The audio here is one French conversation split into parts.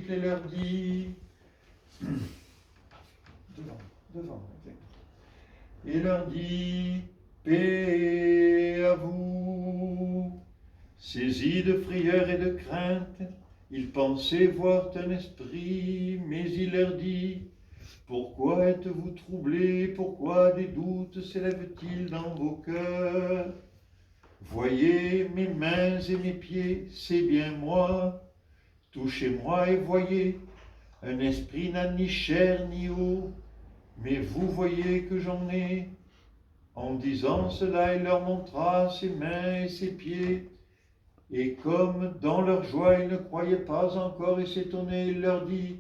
et leur dit, devant, et leur dit, paix à vous. Saisis de frayeur et de crainte, ils pensaient voir un esprit, mais il leur dit, pourquoi êtes-vous troublés, pourquoi des doutes s'élèvent-ils dans vos cœurs? Voyez mes mains et mes pieds, c'est bien moi. Touchez-moi et voyez, un esprit n'a ni chair ni eau, mais vous voyez que j'en ai. En disant cela, il leur montra ses mains et ses pieds. Et comme dans leur joie ils ne croyaient pas encore et s'étonnaient, il leur dit,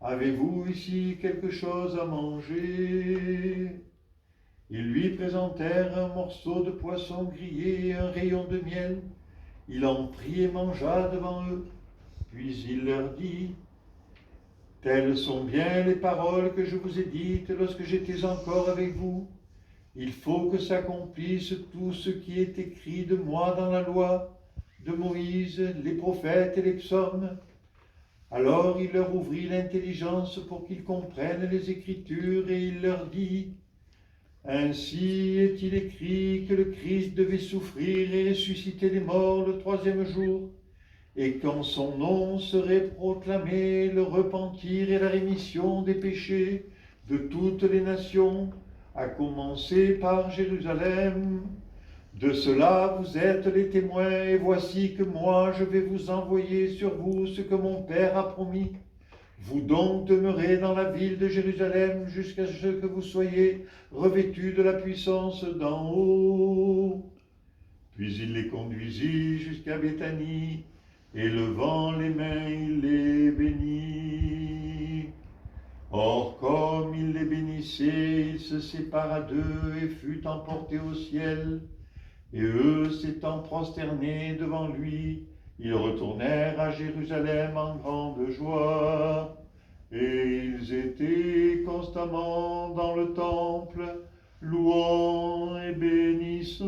avez-vous ici quelque chose à manger? Ils lui présentèrent un morceau de poisson grillé et un rayon de miel. Il en prit et mangea devant eux. Puis il leur dit, telles sont bien les paroles que je vous ai dites lorsque j'étais encore avec vous. Il faut que s'accomplisse tout ce qui est écrit de moi dans la loi, de Moïse, les prophètes et les psaumes. Alors il leur ouvrit l'intelligence pour qu'ils comprennent les Écritures et il leur dit, ainsi est-il écrit que le Christ devait souffrir et ressusciter des morts le troisième jour, et qu'en son nom serait proclamé le repentir et la rémission des péchés de toutes les nations, à commencer par Jérusalem. De cela vous êtes les témoins, et voici que moi je vais vous envoyer sur vous ce que mon Père a promis. Vous donc demeurez dans la ville de Jérusalem jusqu'à ce que vous soyez revêtus de la puissance d'en haut. Puis il les conduisit jusqu'à Béthanie, et levant les mains, il les bénit. Or, comme il les bénissait, il se sépara d'eux et fut emporté au ciel. Et eux, s'étant prosternés devant lui, ils retournèrent à Jérusalem en grande joie. Et ils étaient constamment dans le temple, louant et bénissant